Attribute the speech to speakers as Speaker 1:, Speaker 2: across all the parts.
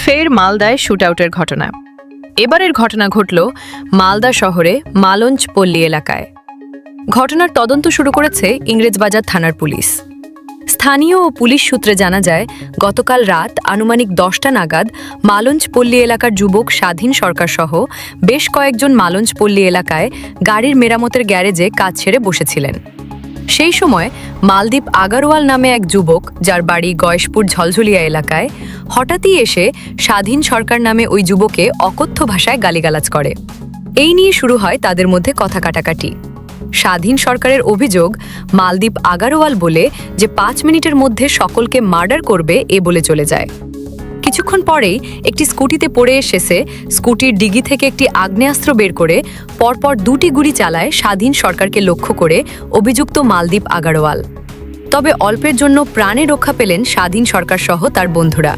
Speaker 1: ফের মালদায় শুটআউটের ঘটনা। এবারের ঘটনা ঘটল মালদা শহরে মালঞ্চ পল্লী এলাকায়। ঘটনার তদন্ত শুরু করেছে ইংরেজবাজার থানার পুলিশ। স্থানীয় ও পুলিশ সূত্রে জানা যায়, গতকাল রাত আনুমানিক 10টা নাগাদ মালঞ্চ পল্লী এলাকার যুবক স্বাধীন সরকার সহ বেশ কয়েকজন মালঞ্চ পল্লী এলাকায় গাড়ির মেরামতের গ্যারেজে কাজ ছেড়ে বসেছিলেন। সেই সময় মালদীপ আগারওয়াল নামে এক যুবক, যার বাড়ি গয়েশপুর ঝলঝলিয়া এলাকায়, হঠাৎই এসে স্বাধীন সরকার নামে ওই যুবকে অকথ্য ভাষায় গালিগালাজ করে। এই নিয়ে শুরু হয় তাদের মধ্যে কথা কাটাকাটি। স্বাধীন সরকারের অভিযোগ, মালদীপ আগারওয়াল বলে যে 5 মিনিটের মধ্যে সকলকে মার্ডার করবে এ বলে চলে যায়। কিছুক্ষণ পরেই একটি স্কুটিতে পড়ে এসেছে স্কুটির ডিগি থেকে একটি আগ্নেয়াস্ত্র বের করে পরপর 2টি গুলি চালায় স্বাধীন সরকারকে লক্ষ্য করে অভিযুক্ত মালদীপ আগারওয়াল। তবে অল্পের জন্য প্রাণে রক্ষা পেলেন স্বাধীন সরকার সহ তার বন্ধুরা।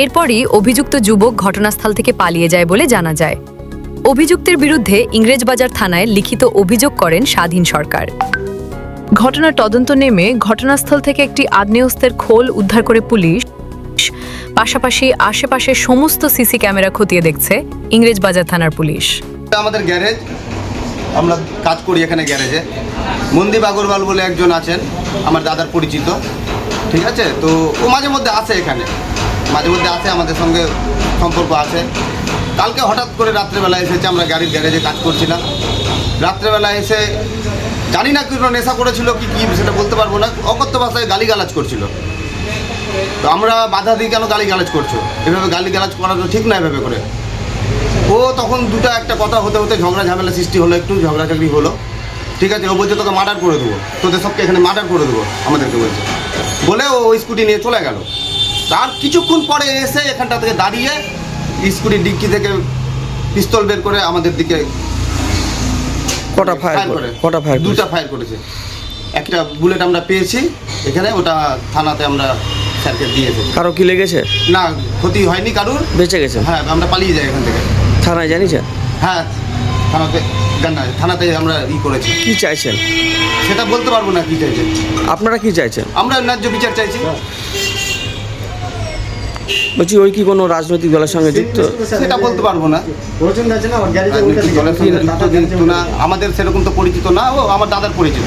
Speaker 1: এরপরই অভিযুক্ত যুবক ঘটনাস্থল থেকে পালিয়ে যায় বলে জানা যায়। অভিযুক্তের বিরুদ্ধে ইংরেজবাজার থানায় লিখিত অভিযোগ করেন স্বাধীন সরকার। ঘটনার তদন্ত নেমে ঘটনাস্থল থেকে একটি আগ্নেয়াস্ত্রের খোল উদ্ধার করে পুলিশ, পাশাপাশি আশেপাশের সমস্ত সিসি ক্যামেরা খতিয়ে দেখছে ইংরেজবাজার থানার পুলিশ।
Speaker 2: আমাদের গ্যারেজ, আমরা কাজ করি এখানে গ্যারেজে। মনদীপ আগরওয়াল বলে একজন আছেন, আমার দাদার পরিচিত, ঠিক আছে। তো ও মাঝে মধ্যে আসে এখানে, মাঝে মধ্যে আসে, আমাদের সঙ্গে সম্পর্ক আছে। কালকে হঠাৎ করে রাত্রেবেলা এসেছে, আমরা গাড়ির গ্যারেজে কাজ করছিলাম। রাত্রেবেলা এসে জানি না কোনো নেশা করেছিল কি সেটা বলতে পারবো না, অকথ্য ভাষায় গালিগালাজ করছিল। তো আমরা বাধা দিই, কেন গালিগালাজ করছো, এভাবে গালিগালাজ করা তো ঠিক না এভাবে করে। ও তখন একটা কথা হতে হতে ঝগড়া ঝামেলা সৃষ্টি হলো, একটু ঝগড়াঝাগড়ি হলো, ঠিক আছে। ও বলছে তোকে মার্ডার করে দেবো, তোদের সবকে এখানে মার্ডার করে দেবো, আমাদেরকে বলছে। বলে ও ওই স্কুটি নিয়ে চলে গেল। তার কিছুক্ষণ পরে এসে এখানটা থেকে দাঁড়িয়ে স্কুটির ডিক্কি থেকে পিস্তল বের করে আমাদের দিকে দুটা ফায়ার করেছে। একটা বুলেট আমরা পেয়েছি এখানে, ওটা থানাতে আমরা স্যারকে দিয়েছি।
Speaker 3: কারো কি লেগেছে?
Speaker 2: না, ক্ষতি হয়নি কারুর,
Speaker 3: বেঁচে গেছে।
Speaker 2: হ্যাঁ, আমরা পালিয়ে যাই এখান থেকে।
Speaker 3: থানায় জানিয়েছেন?
Speaker 2: হ্যাঁ, থানাতে আমরা করেছি।
Speaker 3: কি চাইছেন
Speaker 2: সেটা বলতে পারবো না কি চাইছেন।
Speaker 3: আপনারা কি চাইছেন?
Speaker 2: আমরা ন্যায্য বিচার চাইছি।
Speaker 3: বলছি, ওই কি কোনো রাজনৈতিক দলের সঙ্গে যুক্ত?
Speaker 2: সেটা বলতে পারবো না, রাজনৈতিক দলের সঙ্গে যুক্ত না, আমাদের সেরকম তো পরিচিত না, ও আমার দাদার পরিচিত।